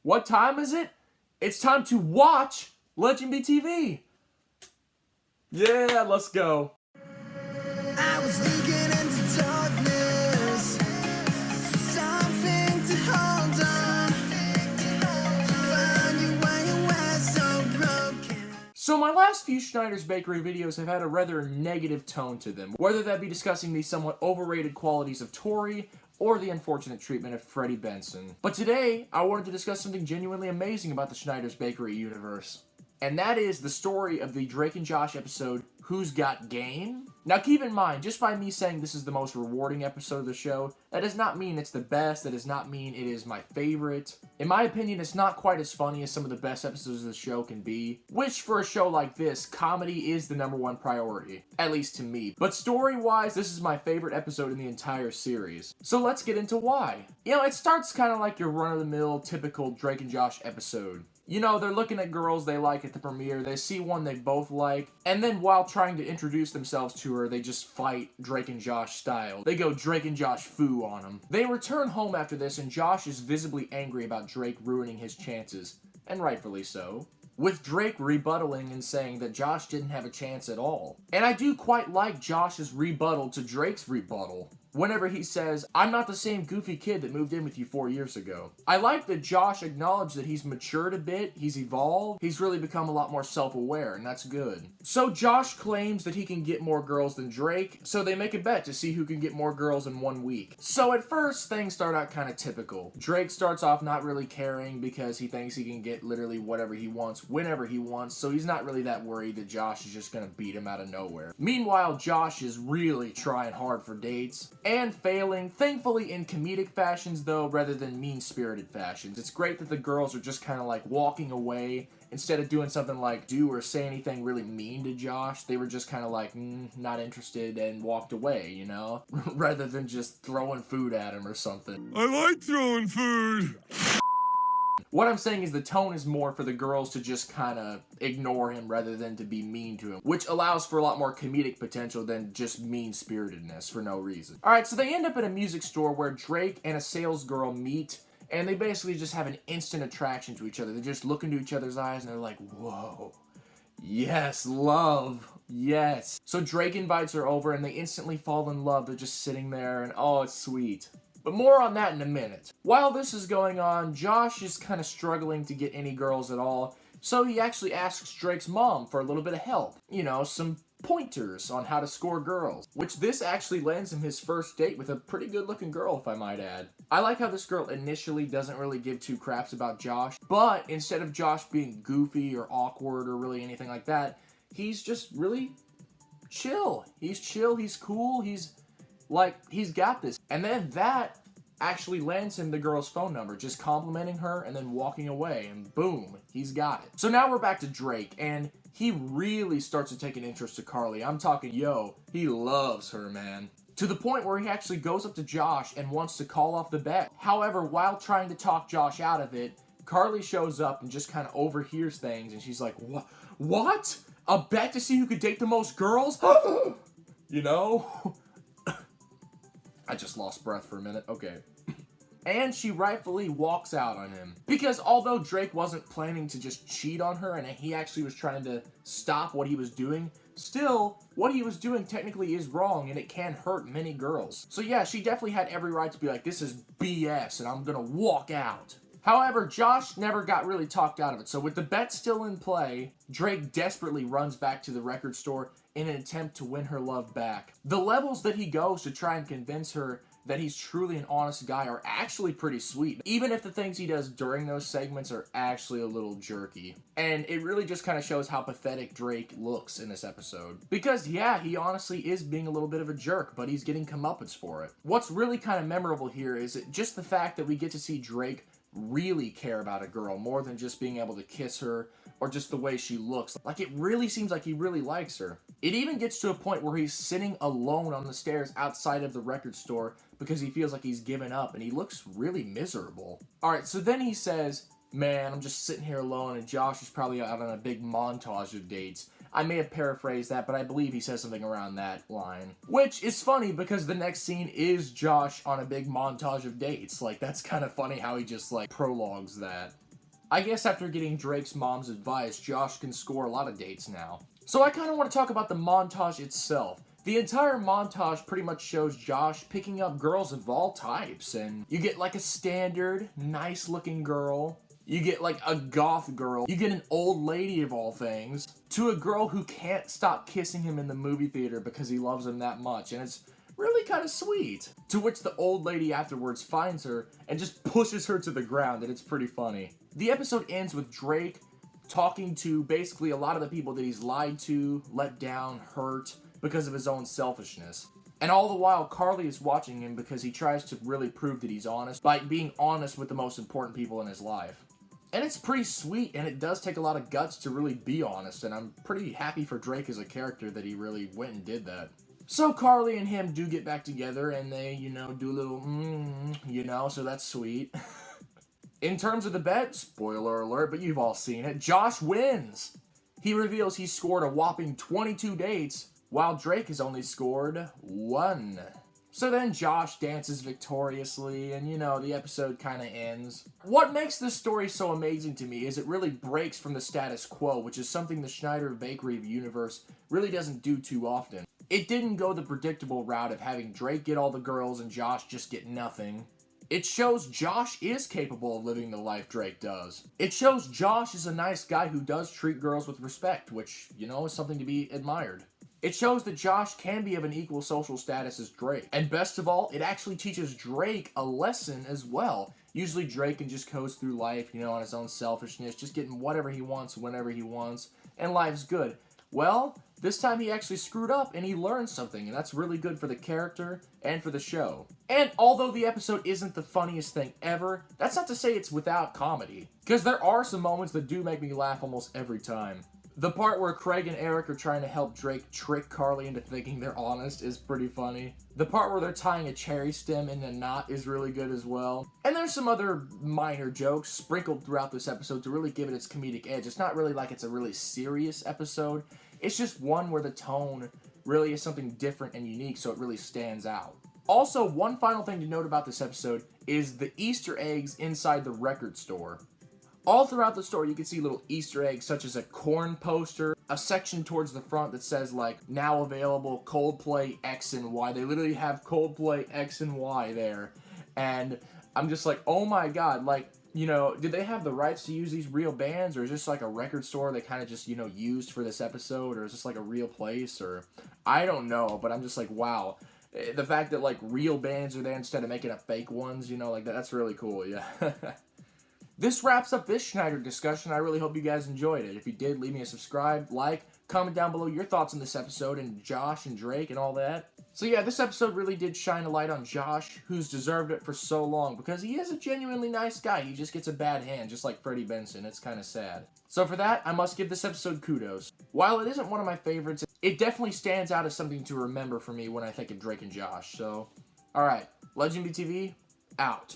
What time is it? It's time to watch LegendBTV. Yeah, let's go. I was leaking into darkness, something to hold on. Find you when you were so broken. So my last few Schneider's Bakery videos have had a rather negative tone to them, whether that be discussing the somewhat overrated qualities of Tori or the unfortunate treatment of Freddie Benson. But today, I wanted to discuss something genuinely amazing about the Schneider's Bakery universe. And that is the story of the Drake and Josh episode, Who's Got Game? Now keep in mind, just by me saying this is the most rewarding episode of the show, that does not mean it's the best, that does not mean it is my favorite. In my opinion, it's not quite as funny as some of the best episodes of the show can be, which for a show like this, comedy is the #1 priority, at least to me. But story-wise, this is my favorite episode in the entire series. So let's get into why. You know, it starts kind of like your run-of-the-mill, typical Drake and Josh episode. You know, they're looking at girls they like at the premiere, they see one they both like, and then while trying to introduce themselves to her, they just fight Drake and Josh style. They go Drake and Josh foo on them. They return home after this, and Josh is visibly angry about Drake ruining his chances, and rightfully so, with Drake rebuttaling and saying that Josh didn't have a chance at all. And I do quite like Josh's rebuttal to Drake's rebuttal. Whenever he says, I'm not the same goofy kid that moved in with you 4 years ago. I like that Josh acknowledged that he's matured a bit, he's evolved, he's really become a lot more self-aware, and that's good. So Josh claims that he can get more girls than Drake, so they make a bet to see who can get more girls in 1 week. So at first, things start out kind of typical. Drake starts off not really caring because he thinks he can get literally whatever he wants, whenever he wants, so he's not really that worried that Josh is just gonna beat him out of nowhere. Meanwhile, Josh is really trying hard for dates, and failing, thankfully in comedic fashions though, rather than mean-spirited fashions. It's great that the girls are just kind of like walking away instead of doing something like do or say anything really mean to Josh. They were just kind of like, not interested and walked away, you know? Rather than just throwing food at him or something. I like throwing food. What I'm saying is the tone is more for the girls to just kind of ignore him rather than to be mean to him, which allows for a lot more comedic potential than just mean-spiritedness for no reason. Alright, so they end up at a music store where Drake and a salesgirl meet, and they basically just have an instant attraction to each other. They just look into each other's eyes and they're like, whoa, yes, love, yes. So Drake invites her over and they instantly fall in love. They're just sitting there and oh, it's sweet. But more on that in a minute. While this is going on, Josh is kind of struggling to get any girls at all, so he actually asks Drake's mom for a little bit of help. You know, some pointers on how to score girls. Which this actually lands him his first date with a pretty good looking girl, if I might add. I like how this girl initially doesn't really give two craps about Josh, but instead of Josh being goofy or awkward or really anything like that, he's just really chill. He's chill, he's cool, he's got this. And then that actually lands him the girl's phone number, just complimenting her and then walking away, and boom, he's got it. So now we're back to Drake, and he really starts to take an interest to Carly. I'm talking, yo, he loves her, man. To the point where he actually goes up to Josh and wants to call off the bet. However, while trying to talk Josh out of it, Carly shows up and just kind of overhears things, and she's like, what? A bet to see who could date the most girls? You know? I just lost breath for a minute. Okay. And she rightfully walks out on him. Because although Drake wasn't planning to just cheat on her and he actually was trying to stop what he was doing, still, what he was doing technically is wrong and it can hurt many girls. So yeah, she definitely had every right to be like, this is BS and I'm gonna walk out. However, Josh never got really talked out of it, so with the bet still in play, Drake desperately runs back to the record store in an attempt to win her love back. The levels that he goes to try and convince her that he's truly an honest guy are actually pretty sweet, even if the things he does during those segments are actually a little jerky. And it really just kind of shows how pathetic Drake looks in this episode. Because yeah, he honestly is being a little bit of a jerk, but he's getting comeuppance for it. What's really kind of memorable here is just the fact that we get to see Drake really care about a girl more than just being able to kiss her or just the way she looks. Like, it really seems like he really likes her. It even gets to a point where he's sitting alone on the stairs outside of the record store because he feels like he's given up and he looks really miserable. Alright, so then he says, man, I'm just sitting here alone and Josh is probably out on a big montage of dates. I may have paraphrased that, but I believe he says something around that line. Which is funny because the next scene is Josh on a big montage of dates. Like, that's kind of funny how he just, like, prologues that. I guess after getting Drake's mom's advice, Josh can score a lot of dates now. So I kind of want to talk about the montage itself. The entire montage pretty much shows Josh picking up girls of all types, and you get like a standard, nice looking girl, you get like a goth girl, you get an old lady of all things, to a girl who can't stop kissing him in the movie theater because he loves him that much, and it's really kind of sweet. To which the old lady afterwards finds her and just pushes her to the ground, and it's pretty funny. The episode ends with Drake talking to basically a lot of the people that he's lied to, let down, hurt, because of his own selfishness. And all the while, Carly is watching him because he tries to really prove that he's honest by being honest with the most important people in his life. And it's pretty sweet, and it does take a lot of guts to really be honest, and I'm pretty happy for Drake as a character that he really went and did that. So Carly and him do get back together, and they, do a little, so that's sweet. In terms of the bet, spoiler alert, but you've all seen it, Josh wins! He reveals he scored a whopping 22 dates, while Drake has only scored 1. So then Josh dances victoriously, and the episode kind of ends. What makes this story so amazing to me is it really breaks from the status quo, which is something the Schneider Reviews universe really doesn't do too often. It didn't go the predictable route of having Drake get all the girls and Josh just get nothing. It shows Josh is capable of living the life Drake does. It shows Josh is a nice guy who does treat girls with respect, which, is something to be admired. It shows that Josh can be of an equal social status as Drake. And best of all, it actually teaches Drake a lesson as well. Usually Drake can just coast through life, on his own selfishness, just getting whatever he wants whenever he wants, and life's good. Well, this time he actually screwed up and he learned something, and that's really good for the character and for the show. And although the episode isn't the funniest thing ever, that's not to say it's without comedy, because there are some moments that do make me laugh almost every time. The part where Craig and Eric are trying to help Drake trick Carly into thinking they're honest is pretty funny. The part where they're tying a cherry stem in a knot is really good as well. And there's some other minor jokes sprinkled throughout this episode to really give it its comedic edge. It's not really like it's a really serious episode. It's just one where the tone really is something different and unique, so it really stands out. Also, one final thing to note about this episode is the Easter eggs inside the record store. All throughout the story, you can see little Easter eggs such as a corn poster, a section towards the front that says, now available Coldplay X and Y. They literally have Coldplay X and Y there. And I'm just like, oh my god, did they have the rights to use these real bands? Or is this like a record store they kind of just, used for this episode? Or is this like a real place? Or I don't know, but I'm just like, wow. The fact that, real bands are there instead of making up fake ones, that's really cool, yeah. This wraps up this Schneider discussion. I really hope you guys enjoyed it. If you did, leave me a subscribe, comment down below your thoughts on this episode and Josh and Drake and all that. So yeah, this episode really did shine a light on Josh, who's deserved it for so long, because he is a genuinely nice guy. He just gets a bad hand, just like Freddie Benson. It's kind of sad. So for that, I must give this episode kudos. While it isn't one of my favorites, it definitely stands out as something to remember for me when I think of Drake and Josh. So, alright, LegendBTV, out.